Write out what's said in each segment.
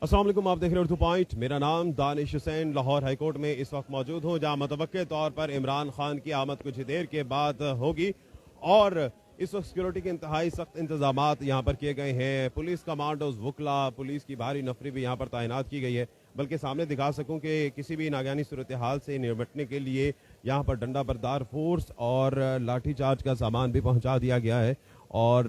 अस्सलाम वालेकुम, आप देख रहे हैं उर्दू पॉइंट। मेरा नाम दानिश हुसैन, लाहौर हाई कोर्ट में इस वक्त मौजूद हूँ, जहाँ मुतवक्के तौर पर इमरान खान की आमद कुछ देर के बाद होगी। और इस वक्त सिक्योरिटी के इंतहाई सख्त इंतजामात यहाँ पर किए गए हैं। पुलिस कमांडोज, वकला, पुलिस की भारी नफरी भी यहाँ पर तैनात की गई है। बल्कि सामने दिखा सकूं कि किसी भी नागानी सूरत हाल से निपटने के लिए यहाँ पर डंडा बरदार फोर्स और लाठी चार्ज का सामान भी पहुँचा दिया गया है। और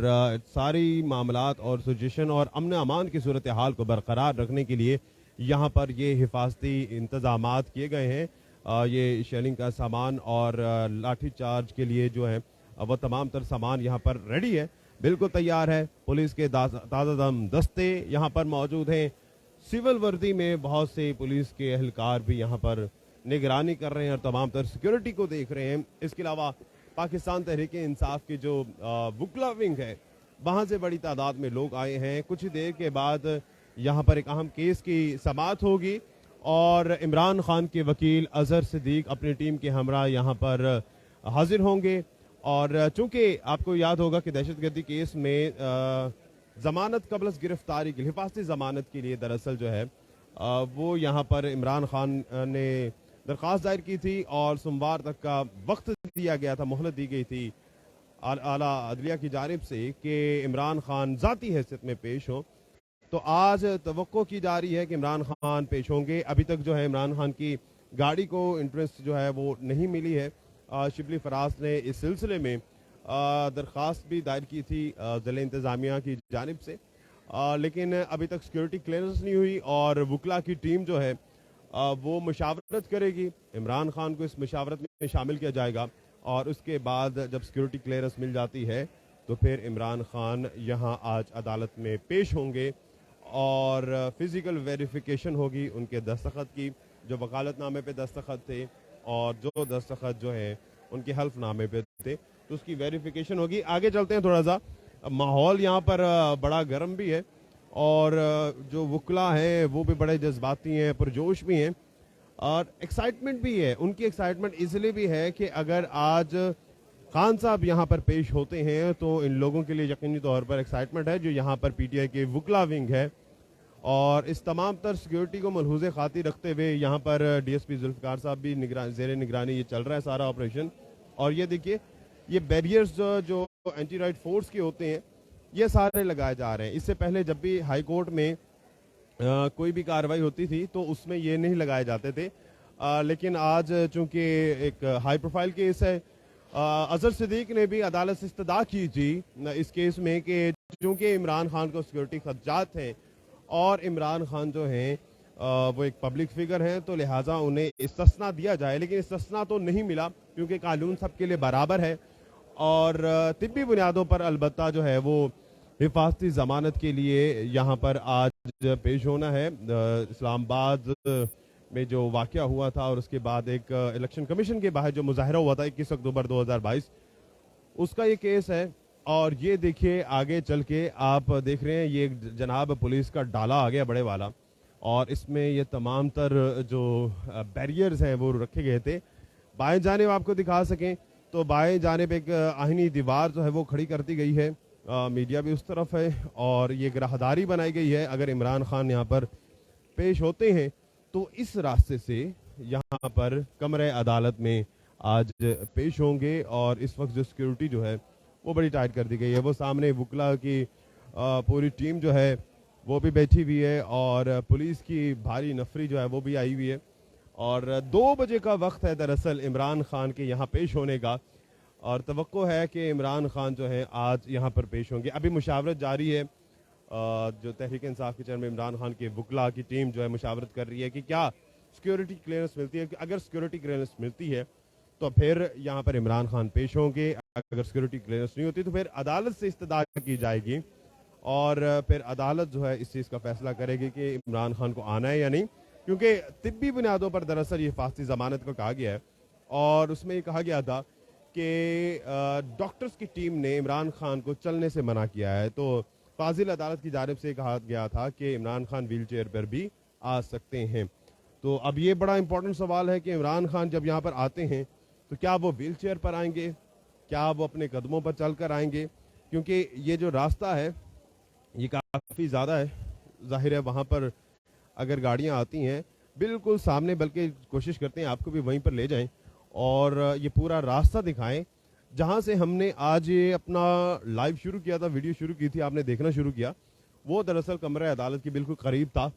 सारी मामलात और सिचुएशन और अमन अमान की सूरत हाल को बरकरार रखने के लिए यहाँ पर ये हिफाजती इंतजामात किए गए हैं। ये शेलिंग का सामान और लाठी चार्ज के लिए जो है वो तमाम तर सामान यहाँ पर रेडी है, बिल्कुल तैयार है। पुलिस के ताज़ा दम दस्ते यहाँ पर मौजूद हैं। सिविल वर्दी में बहुत से पुलिस के एहलकार भी यहाँ पर निगरानी कर रहे हैं और तमाम तर सिक्योरिटी को देख रहे हैं। इसके अलावा पाकिस्तान तहरीक इंसाफ की जो वकला विंग है, वहाँ से बड़ी तादाद में लोग आए हैं। कुछ देर के बाद यहाँ पर एक अहम केस की समाअत होगी और इमरान खान के वकील अजहर सिद्दीक अपनी टीम के हमरा यहाँ पर हाजिर होंगे। और चूंकि आपको याद होगा कि दहशतगर्दी केस में जमानत कबल गिरफ्तारी के हिफाजती जमानत के लिए दरअसल जो है वो यहाँ पर इमरान खान ने दरख्वास्त दायर की थी और सोमवार तक का वक्त दिया गया था, मोहलत दी गई थी आला अदलिया की जानिब से कि इमरान खान ज़ाती हैसियत में पेश हो। तो आज तवक्को की जा रही है कि इमरान खान पेश होंगे। अभी तक जो है इमरान खान की गाड़ी को इंटरेस्ट जो है वो नहीं मिली है। शिबली फराज ने इस सिलसिले में दरख्वास्त भी दायर की थी ज़िला इंतज़ामिया की जानिब से, लेकिन अभी तक सिक्योरिटी क्लियरेंस नहीं हुई और वकला की टीम जो है वो मुशावरत करेगी। इमरान खान को इस मुशावरत में शामिल किया जाएगा और उसके बाद जब सिक्योरिटी क्लियरेंस मिल जाती है तो फिर इमरान खान यहाँ आज अदालत में पेश होंगे और फिज़िकल वेरिफिकेशन होगी उनके दस्तखत की, जो वकालतनामे पे दस्तखत थे और जो दस्तखत जो है उनके हल्फनामे पे थे, तो उसकी वेरिफिकेशन होगी। आगे चलते हैं थोड़ा सा। माहौल यहाँ पर बड़ा गर्म भी है और जो वकला हैं वो भी बड़े जज्बाती हैं, पुरजोश भी हैं और एक्साइटमेंट भी है। उनकी एक्साइटमेंट इसलिए भी है कि अगर आज खान साहब यहाँ पर पेश होते हैं तो इन लोगों के लिए यकीनी तौर पर एक्साइटमेंट है जो यहाँ पर पीटीआई के वकला विंग है। और इस तमाम तर सिक्योरिटी को मलहूज़े खातिर रखते हुए यहाँ पर डीएसपी जुल्फ़िकार साहब भी ज़ेर निगरानी ये चल रहा है सारा ऑपरेशन। और ये देखिए, ये बैरियर्स जो एंटी राइट फोर्स के होते हैं ये सारे लगाए जा रहे हैं। इससे पहले जब भी हाई कोर्ट में कोई भी कार्रवाई होती थी तो उसमें ये नहीं लगाए जाते थे, लेकिन आज चूंकि एक हाई प्रोफाइल केस है, अजहर सिद्दीक ने भी अदालत से इस्तदा की थी इस केस में कि चूंकि इमरान खान को सिक्योरिटी खदशात हैं और इमरान खान जो हैं वो एक पब्लिक फिगर हैं, तो लिहाजा उन्हें इस्तिस्ना दिया जाए। लेकिन इस्तिस्ना तो नहीं मिला क्योंकि कानून सबके लिए बराबर है और तिब्बी बुनियादों पर अलबत्ता जो है वो हिफाजती ज़मानत के लिए यहाँ पर आज पेश होना है। इस्लामाबाद में जो वाक़या हुआ था और उसके बाद एक इलेक्शन कमीशन के बाहर जो मुजाहरा हुआ था 21 अक्टूबर 2022, उसका ये केस है। और ये देखिए आगे चल के आप देख रहे हैं ये जनाब पुलिस का डाला आ गया बड़े वाला और इसमें ये तमाम तर जो बैरियर्स हैं वो रखे गए थे। बाएं जानिब आपको दिखा सकें तो बाएं जानिब एक आहिनी दीवार जो है वो खड़ी कर दी गई है, मीडिया भी उस तरफ है और ये राहदारी बनाई गई है। अगर इमरान खान यहाँ पर पेश होते हैं तो इस रास्ते से यहाँ पर कमरे अदालत में आज पेश होंगे और इस वक्त जो सिक्योरिटी जो है वो बड़ी टाइट कर दी गई है। वो सामने वकला की पूरी टीम जो है वो भी बैठी हुई है और पुलिस की भारी नफरी जो है वो भी आई हुई है और 2 बजे का वक्त है दरअसल इमरान खान के यहाँ पेश होने का और तवक्को है कि इमरान खान जो है आज यहाँ पर पेश होंगे। अभी मुशावरत जारी है, जो तहरीक इंसाफ के चेयरमैन इमरान खान के वकला की टीम जो है मुशावरत कर रही है कि क्या सिक्योरिटी क्लियरेंस मिलती है। अगर सिक्योरिटी क्लियरेंस मिलती है तो फिर यहाँ पर इमरान खान पेश होंगे, अगर सिक्योरिटी क्लियरेंस नहीं होती तो फिर अदालत से इस्तदा की जाएगी और फिर अदालत जो है इस चीज़ का फैसला करेगी कि इमरान खान को आना है या नहीं, क्योंकि तिब्बी बुनियादों पर दरअसल ये हिफाजती ज़मानत को कहा गया है और उसमें ये कहा गया था कि डॉक्टर्स की टीम ने इमरान खान को चलने से मना किया है। तो फाजिल अदालत की जानिब से कहा गया था कि इमरान खान व्हील चेयर पर भी आ सकते हैं। तो अब ये बड़ा इंपॉर्टेंट सवाल है कि इमरान खान जब यहाँ पर आते हैं तो क्या वो व्हील चेयर पर आएंगे, क्या वो अपने कदमों पर चल कर आएंगे, क्योंकि ये जो रास्ता है ये काफ़ी ज़्यादा है। जाहिर है वहाँ पर اگر گاڑیاں آتی ہیں بالکل سامنے، بلکہ کوشش کرتے ہیں آپ کو بھی وہیں پر لے جائیں اور یہ پورا راستہ دکھائیں جہاں سے ہم نے آج یہ اپنا لائیو شروع کیا تھا، ویڈیو شروع کی تھی، آپ نے دیکھنا شروع کیا. وہ دراصل کمرہ عدالت کے بالکل قریب تھا،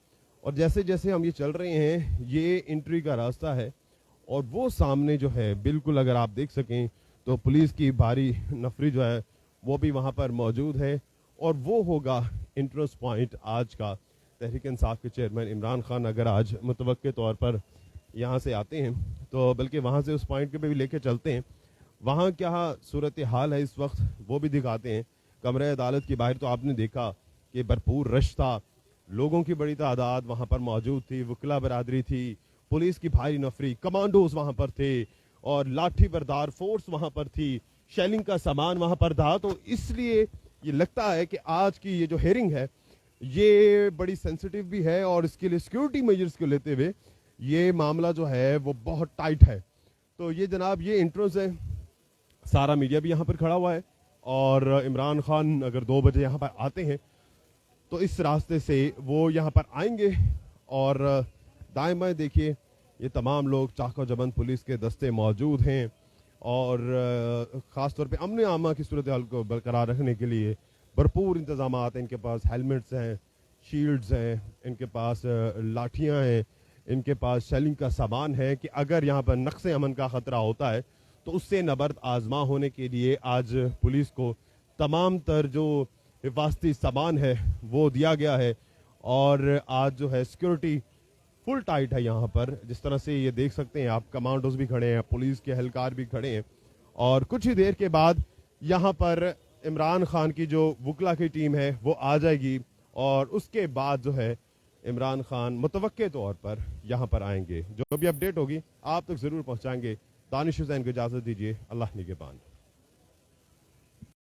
اور جیسے جیسے ہم یہ چل رہے ہیں یہ انٹری کا راستہ ہے، اور وہ سامنے جو ہے بالکل اگر آپ دیکھ سکیں تو پولیس کی بھاری نفری جو ہے وہ بھی وہاں پر موجود ہے، اور وہ ہوگا انٹرنس پوائنٹ آج کا. تحریک انصاف کے چیئرمین عمران خان اگر آج متوقع طور پر یہاں سے آتے ہیں تو بلکہ وہاں سے اس پوائنٹ کے پہ بھی لے کے چلتے ہیں، وہاں کیا صورتحال ہے اس وقت وہ بھی دکھاتے ہیں. کمرہ عدالت کے باہر تو آپ نے دیکھا کہ بھرپور رش تھا، لوگوں کی بڑی تعداد وہاں پر موجود تھی، وکلا برادری تھی، پولیس کی بھاری نفری، کمانڈوز وہاں پر تھے، اور لاٹھی بردار فورس وہاں پر تھی، شیلنگ کا سامان وہاں پر تھا. تو اس لیے یہ لگتا ہے کہ آج کی یہ جو ہیئرنگ ہے یہ بڑی سینسٹیو بھی ہے، اور اس کے لیے سیکیورٹی میجرز کو لیتے ہوئے یہ معاملہ جو ہے وہ بہت ٹائٹ ہے. تو یہ جناب یہ انٹرنس ہے، سارا میڈیا بھی یہاں پر کھڑا ہوا ہے، اور عمران خان اگر 2 بجے یہاں پر آتے ہیں تو اس راستے سے وہ یہاں پر آئیں گے. اور دائیں بائیں دیکھیے یہ تمام لوگ چاق و جبند پولیس کے دستے موجود ہیں، اور خاص طور پہ امن عامہ کی صورتحال کو برقرار رکھنے کے لیے بھرپور انتظامات ہیں. ان کے پاس ہیلمٹس ہیں، شیلڈز ہیں، ان کے پاس لاٹھیاں ہیں، ان کے پاس شیلنگ کا سامان ہے کہ اگر یہاں پر نقص امن کا خطرہ ہوتا ہے تو اس سے نبرد آزما ہونے کے لیے آج پولیس کو تمام تر جو حفاظتی سامان ہے وہ دیا گیا ہے. اور آج جو ہے سیکورٹی فل ٹائٹ ہے یہاں پر، جس طرح سے یہ دیکھ سکتے ہیں آپ، کمانڈوز بھی کھڑے ہیں، پولیس کے اہلکار بھی کھڑے ہیں. اور کچھ ہی دیر کے بعد یہاں پر عمران خان کی جو وکلا کی ٹیم ہے وہ آ جائے گی، اور اس کے بعد جو ہے عمران خان متوقع طور پر یہاں پر آئیں گے. جو بھی اپڈیٹ ہوگی آپ تک ضرور پہنچائیں گے. دانش حسین کو اجازت دیجیے، اللہ نگہبان.